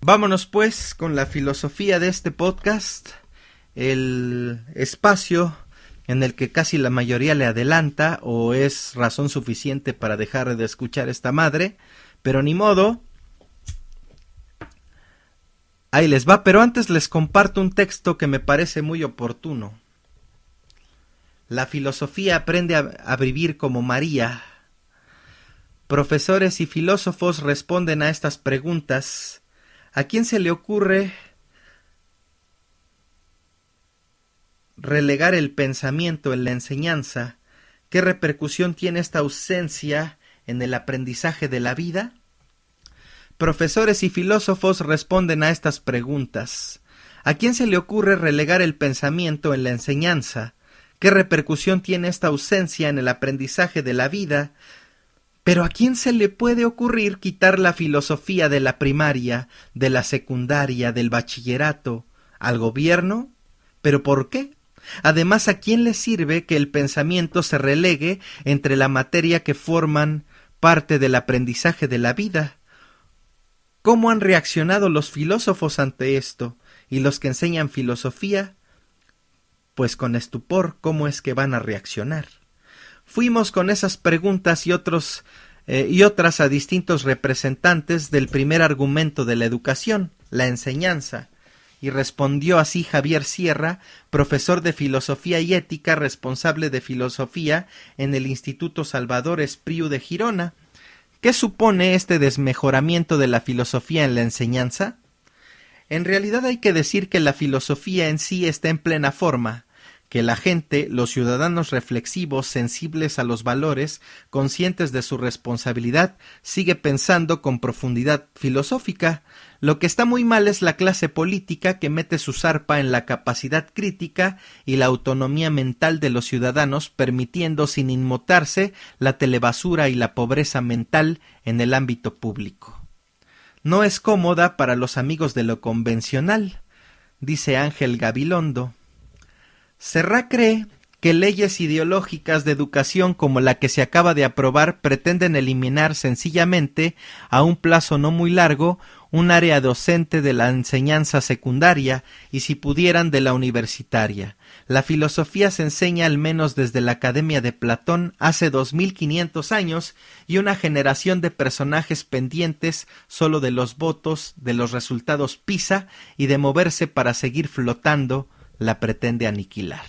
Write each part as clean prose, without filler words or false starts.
Vámonos pues con la filosofía de este podcast, el espacio en el que casi la mayoría le adelanta o es razón suficiente para dejar de escuchar esta madre, pero ni modo. Ahí les va, pero antes les comparto un texto que me parece muy oportuno. La filosofía aprende a vivir como María. Profesores y filósofos responden a estas preguntas. ¿A quién se le ocurre relegar el pensamiento en la enseñanza? ¿Qué repercusión tiene esta ausencia en el aprendizaje de la vida? Profesores y filósofos responden a estas preguntas. ¿A quién se le ocurre relegar el pensamiento en la enseñanza? ¿Qué repercusión tiene esta ausencia en el aprendizaje de la vida? Pero ¿a quién se le puede ocurrir quitar la filosofía de la primaria, de la secundaria, del bachillerato? ¿Al gobierno? ¿Pero por qué? Además, ¿a quién le sirve que el pensamiento se relegue entre la materia que forman parte del aprendizaje de la vida? ¿Cómo han reaccionado los filósofos ante esto? ¿Y los que enseñan filosofía? Pues con estupor, ¿cómo es que van a reaccionar? Fuimos con esas preguntas y otras a distintos representantes del primer argumento de la educación, la enseñanza, y respondió así Javier Sierra, profesor de Filosofía y Ética, responsable de Filosofía en el Instituto Salvador Espriu de Girona. ¿Qué supone este desmejoramiento de la filosofía en la enseñanza? En realidad hay que decir que la filosofía en sí está en plena forma, que la gente, los ciudadanos reflexivos, sensibles a los valores, conscientes de su responsabilidad, sigue pensando con profundidad filosófica. Lo que está muy mal es la clase política que mete su zarpa en la capacidad crítica y la autonomía mental de los ciudadanos, permitiendo sin inmutarse la telebasura y la pobreza mental en el ámbito público. No es cómoda para los amigos de lo convencional, dice Ángel Gabilondo. Serra cree que leyes ideológicas de educación como la que se acaba de aprobar pretenden eliminar sencillamente, a un plazo no muy largo, un área docente de la enseñanza secundaria y, si pudieran, de la universitaria. La filosofía se enseña al menos desde la Academia de Platón hace 2500 años y una generación de personajes pendientes solo de los votos, de los resultados PISA y de moverse para seguir flotando, la pretende aniquilar.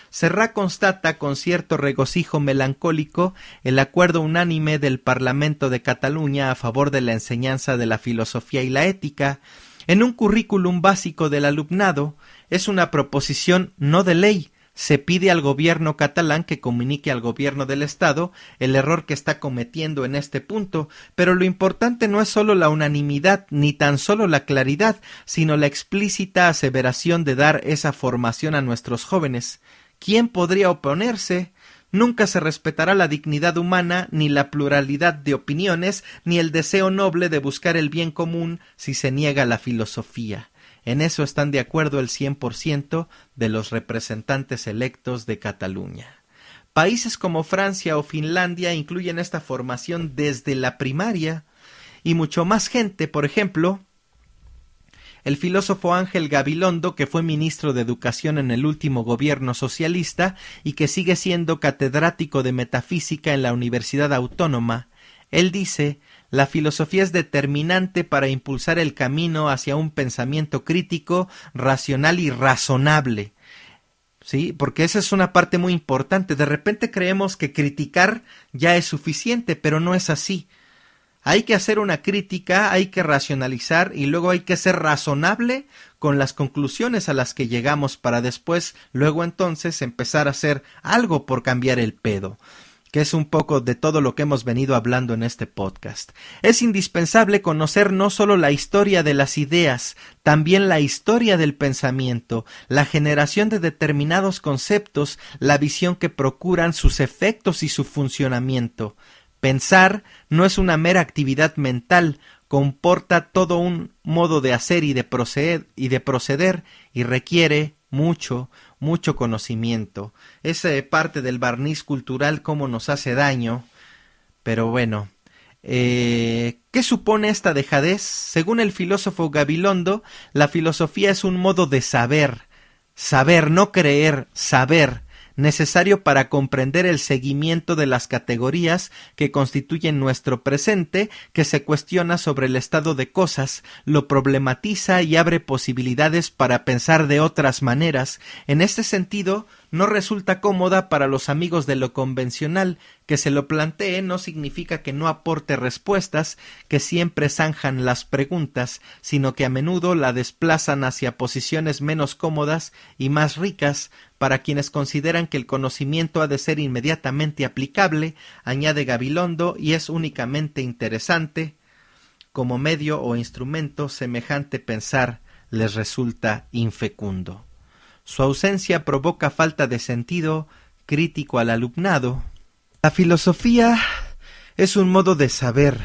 Serra constata con cierto regocijo melancólico el acuerdo unánime del Parlamento de Cataluña a favor de la enseñanza de la filosofía y la ética en un currículum básico del alumnado. Es una proposición no de ley. Se pide al gobierno catalán que comunique al gobierno del Estado el error que está cometiendo en este punto, pero lo importante no es solo la unanimidad ni tan solo la claridad, sino la explícita aseveración de dar esa formación a nuestros jóvenes. ¿Quién podría oponerse? Nunca se respetará la dignidad humana, ni la pluralidad de opiniones, ni el deseo noble de buscar el bien común si se niega la filosofía. En eso están de acuerdo el 100% de los representantes electos de Cataluña. Países como Francia o Finlandia incluyen esta formación desde la primaria y mucho más gente. Por ejemplo, el filósofo Ángel Gabilondo, que fue ministro de Educación en el último gobierno socialista y que sigue siendo catedrático de metafísica en la Universidad Autónoma, él dice: la filosofía es determinante para impulsar el camino hacia un pensamiento crítico, racional y razonable. ¿Sí? Porque esa es una parte muy importante. De repente creemos que criticar ya es suficiente, pero no es así. Hay que hacer una crítica, hay que racionalizar y luego hay que ser razonable con las conclusiones a las que llegamos para después, luego entonces, empezar a hacer algo por cambiar el pedo, que es un poco de todo lo que hemos venido hablando en este podcast. Es indispensable conocer no solo la historia de las ideas, también la historia del pensamiento, la generación de determinados conceptos, la visión que procuran, sus efectos y su funcionamiento. Pensar no es una mera actividad mental, comporta todo un modo de hacer y de proceder y requiere mucho conocimiento. Es parte del barniz cultural cómo nos hace daño, pero bueno, ¿Qué supone esta dejadez? Según el filósofo Gabilondo, la filosofía es un modo de saber, no creer, saber, necesario para comprender el seguimiento de las categorías que constituyen nuestro presente, que se cuestiona sobre el estado de cosas, lo problematiza y abre posibilidades para pensar de otras maneras. En este sentido, no resulta cómoda para los amigos de lo convencional. Que se lo plantee no significa que no aporte respuestas, que siempre zanjan las preguntas, sino que a menudo la desplazan hacia posiciones menos cómodas y más ricas. Para quienes consideran que el conocimiento ha de ser inmediatamente aplicable, añade Gabilondo, y es únicamente interesante, como medio o instrumento, semejante pensar les resulta infecundo. Su ausencia provoca falta de sentido crítico al alumnado. La filosofía es un modo de saber,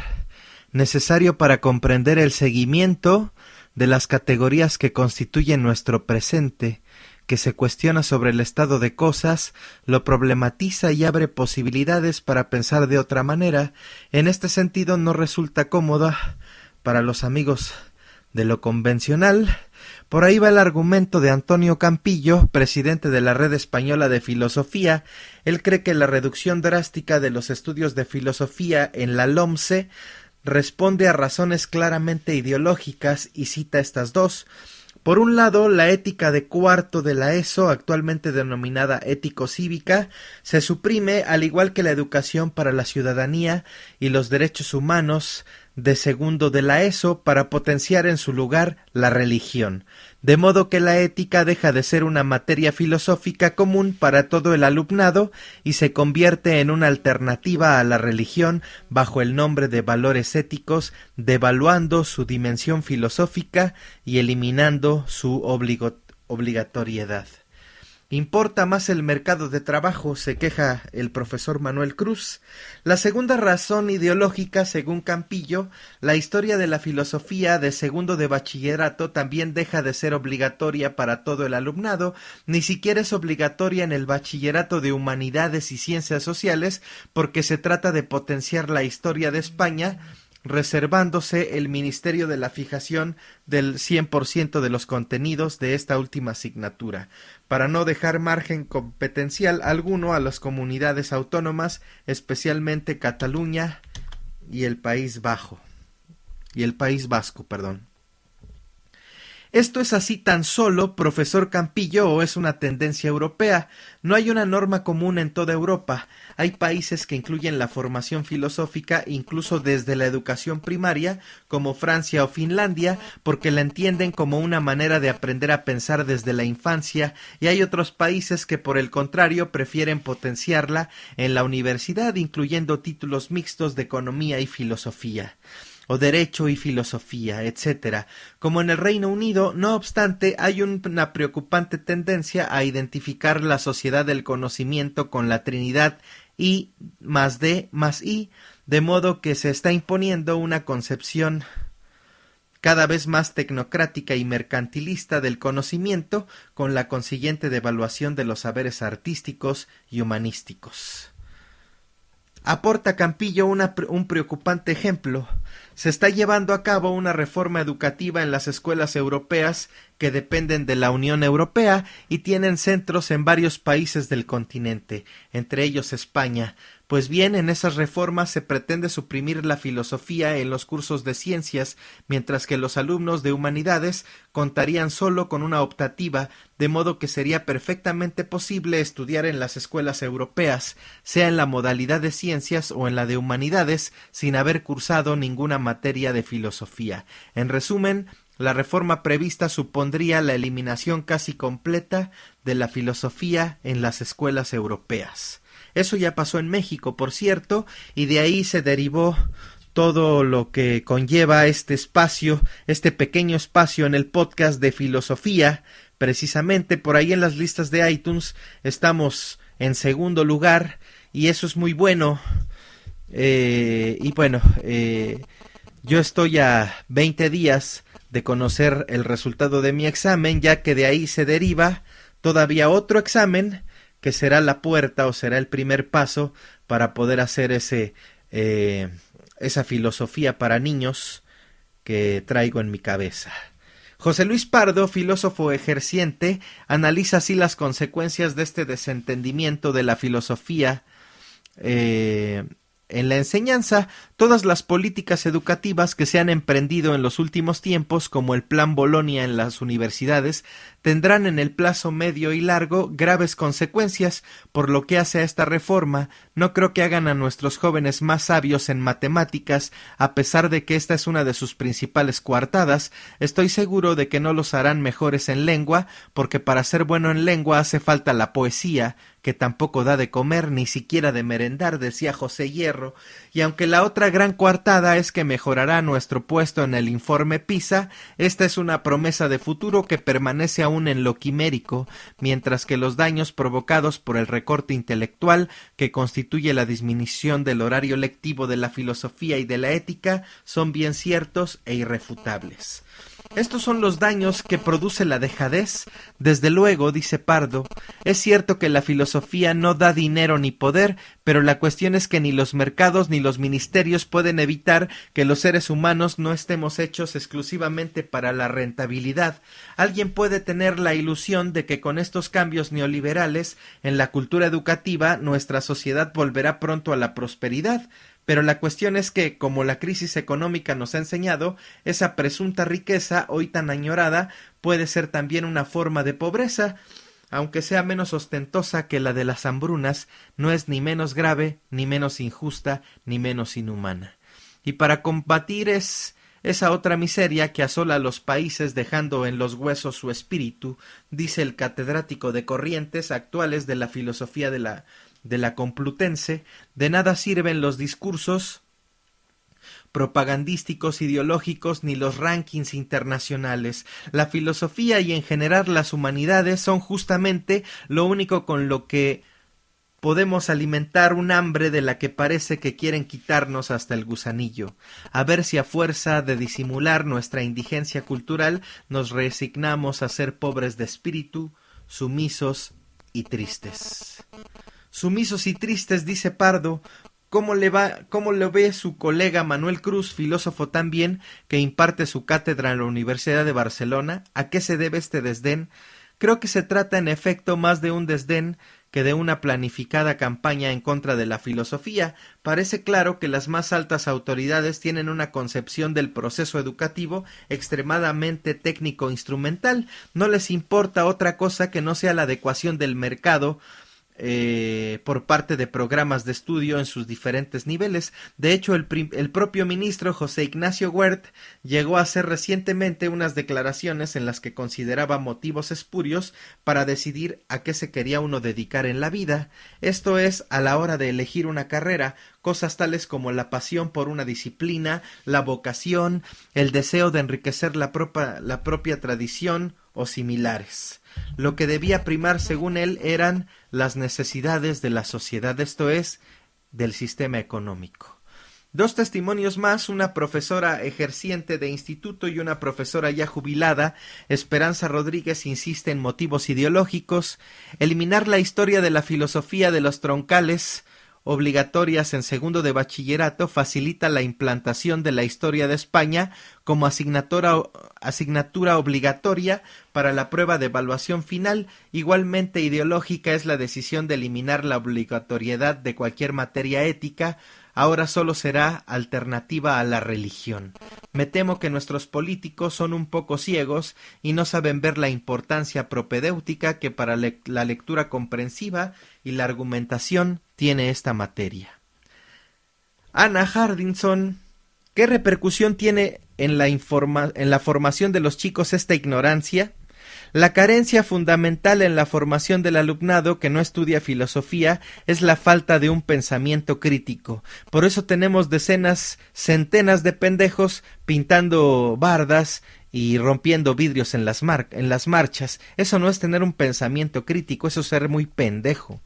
necesario para comprender el seguimiento de las categorías que constituyen nuestro presente, que se cuestiona sobre el estado de cosas, lo problematiza y abre posibilidades para pensar de otra manera. En este sentido no resulta cómoda para los amigos de lo convencional. Por ahí va el argumento de Antonio Campillo, presidente de la Red Española de Filosofía. Él cree que la reducción drástica de los estudios de filosofía en la LOMSE responde a razones claramente ideológicas y cita estas dos. Por un lado, la ética de cuarto de la ESO, actualmente denominada ético-cívica, se suprime, al igual que la educación para la ciudadanía y los derechos humanos de segundo de la ESO, para potenciar en su lugar la religión, de modo que la ética deja de ser una materia filosófica común para todo el alumnado y se convierte en una alternativa a la religión bajo el nombre de valores éticos, devaluando su dimensión filosófica y eliminando su obligatoriedad. Importa más el mercado de trabajo, se queja el profesor Manuel Cruz. La segunda razón ideológica, según Campillo, la historia de la filosofía de segundo de bachillerato también deja de ser obligatoria para todo el alumnado, ni siquiera es obligatoria en el bachillerato de Humanidades y Ciencias Sociales, porque se trata de potenciar la historia de España, reservándose el Ministerio de la fijación del 100% de los contenidos de esta última asignatura, para no dejar margen competencial alguno a las comunidades autónomas, especialmente Cataluña y el País Vasco. ¿Esto es así tan solo, profesor Campillo, o es una tendencia europea? No hay una norma común en toda Europa. Hay países que incluyen la formación filosófica incluso desde la educación primaria, como Francia o Finlandia, porque la entienden como una manera de aprender a pensar desde la infancia, y hay otros países que por el contrario prefieren potenciarla en la universidad, incluyendo títulos mixtos de economía y filosofía, o derecho y filosofía, etc. Como en el Reino Unido, no obstante, hay una preocupante tendencia a identificar la sociedad del conocimiento con la Trinidad I más D más I, de modo que se está imponiendo una concepción cada vez más tecnocrática y mercantilista del conocimiento, con la consiguiente devaluación de los saberes artísticos y humanísticos. Aporta Campillo un preocupante ejemplo. Se está llevando a cabo una reforma educativa en las escuelas europeas que dependen de la Unión Europea y tienen centros en varios países del continente, entre ellos España. Pues bien, en esas reformas se pretende suprimir la filosofía en los cursos de ciencias, mientras que los alumnos de humanidades contarían solo con una optativa, de modo que sería perfectamente posible estudiar en las escuelas europeas, sea en la modalidad de ciencias o en la de humanidades, sin haber cursado ninguna materia de filosofía. En resumen, la reforma prevista supondría la eliminación casi completa de la filosofía en las escuelas europeas. Eso ya pasó en México, por cierto, y de ahí se derivó todo lo que conlleva este espacio, este pequeño espacio en el podcast de filosofía. Precisamente por ahí en las listas de iTunes estamos en segundo lugar y eso es muy bueno. Yo estoy a 20 días de conocer el resultado de mi examen, ya que de ahí se deriva todavía otro examen que será la puerta o será el primer paso para poder hacer ese esa filosofía para niños que traigo en mi cabeza. José Luis Pardo, filósofo ejerciente, analiza así las consecuencias de este desentendimiento de la filosofía en la enseñanza. Todas las políticas educativas que se han emprendido en los últimos tiempos, como el Plan Bolonia en las universidades, tendrán en el plazo medio y largo graves consecuencias. Por lo que hace a esta reforma, no creo que hagan a nuestros jóvenes más sabios en matemáticas, a pesar de que esta es una de sus principales coartadas. Estoy seguro de que no los harán mejores en lengua, porque para ser bueno en lengua hace falta la poesía, que tampoco da de comer ni siquiera de merendar, decía José Hierro. Y aunque la otra gran coartada es que mejorará nuestro puesto en el informe PISA, esta es una promesa de futuro que permanece aún en lo quimérico, mientras que los daños provocados por el recorte intelectual que constituye la disminución del horario lectivo de la filosofía y de la ética son bien ciertos e irrefutables. Estos son los daños que produce la dejadez. Desde luego, dice Pardo, es cierto que la filosofía no da dinero ni poder, pero la cuestión es que ni los mercados ni los ministerios pueden evitar que los seres humanos no estemos hechos exclusivamente para la rentabilidad. Alguien puede tener la ilusión de que con estos cambios neoliberales en la cultura educativa nuestra sociedad volverá pronto a la prosperidad. Pero la cuestión es que, como la crisis económica nos ha enseñado, esa presunta riqueza, hoy tan añorada, puede ser también una forma de pobreza. Aunque sea menos ostentosa que la de las hambrunas, no es ni menos grave, ni menos injusta, ni menos inhumana. Y para combatir esa otra miseria que asola a los países dejando en los huesos su espíritu, dice el catedrático de corrientes actuales de la filosofía de la Complutense, de nada sirven los discursos propagandísticos ideológicos ni los rankings internacionales. La filosofía y en general las humanidades son justamente lo único con lo que podemos alimentar un hambre de la que parece que quieren quitarnos hasta el gusanillo, a ver si a fuerza de disimular nuestra indigencia cultural nos resignamos a ser pobres de espíritu, sumisos y tristes. Sumisos y tristes, dice Pardo. ¿Cómo lo ve su colega Manuel Cruz, filósofo también, que imparte su cátedra en la Universidad de Barcelona? ¿A qué se debe este desdén? Creo que se trata en efecto más de un desdén que de una planificada campaña en contra de la filosofía. Parece claro que las más altas autoridades tienen una concepción del proceso educativo extremadamente técnico-instrumental. No les importa otra cosa que no sea la adecuación del mercado por parte de programas de estudio en sus diferentes niveles. De hecho, el propio ministro José Ignacio Wert llegó a hacer recientemente unas declaraciones en las que consideraba motivos espurios para decidir a qué se quería uno dedicar en la vida, esto es, a la hora de elegir una carrera, cosas tales como la pasión por una disciplina, la vocación, el deseo de enriquecer la propia tradición o similares. Lo que debía primar, según él, eran las necesidades de la sociedad, esto es, del sistema económico. Dos testimonios más, una profesora ejerciente de instituto y una profesora ya jubilada, Esperanza Rodríguez, insiste en motivos ideológicos. Eliminar la historia de la filosofía de los troncales obligatorias en segundo de bachillerato facilita la implantación de la historia de España como asignatura obligatoria para la prueba de evaluación final. Igualmente ideológica es la decisión de eliminar la obligatoriedad de cualquier materia ética. Ahora solo será alternativa a la religión. Me temo que nuestros políticos son un poco ciegos y no saben ver la importancia propedéutica que para la lectura comprensiva y la argumentación tiene esta materia. Anna Hardinson, ¿qué repercusión tiene en la formación de los chicos esta ignorancia? La carencia fundamental en la formación del alumnado que no estudia filosofía es la falta de un pensamiento crítico. Por eso tenemos centenas de pendejos pintando bardas y rompiendo vidrios en las marchas. Eso no es tener un pensamiento crítico, eso es ser muy pendejo.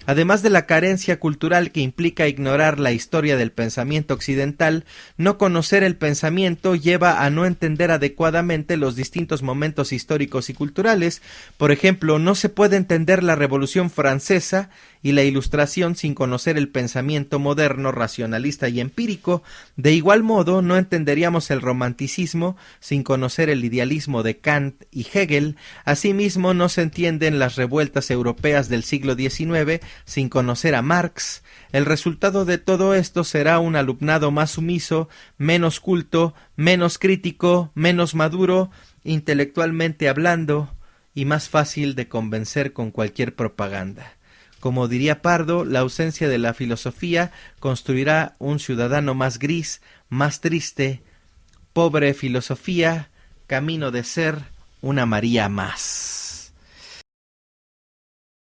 Además de la carencia cultural que implica ignorar la historia del pensamiento occidental, no conocer el pensamiento lleva a no entender adecuadamente los distintos momentos históricos y culturales. Por ejemplo, no se puede entender la Revolución Francesa y la Ilustración sin conocer el pensamiento moderno, racionalista y empírico. De igual modo, no entenderíamos el romanticismo sin conocer el idealismo de Kant y Hegel. Asimismo, no se entienden las revueltas europeas del siglo XIX sin conocer a Marx. El resultado de todo esto será un alumnado más sumiso, menos culto, menos crítico, menos maduro, intelectualmente hablando, y más fácil de convencer con cualquier propaganda. Como diría Pardo, la ausencia de la filosofía construirá un ciudadano más gris, más triste. Pobre filosofía, camino de ser una María más.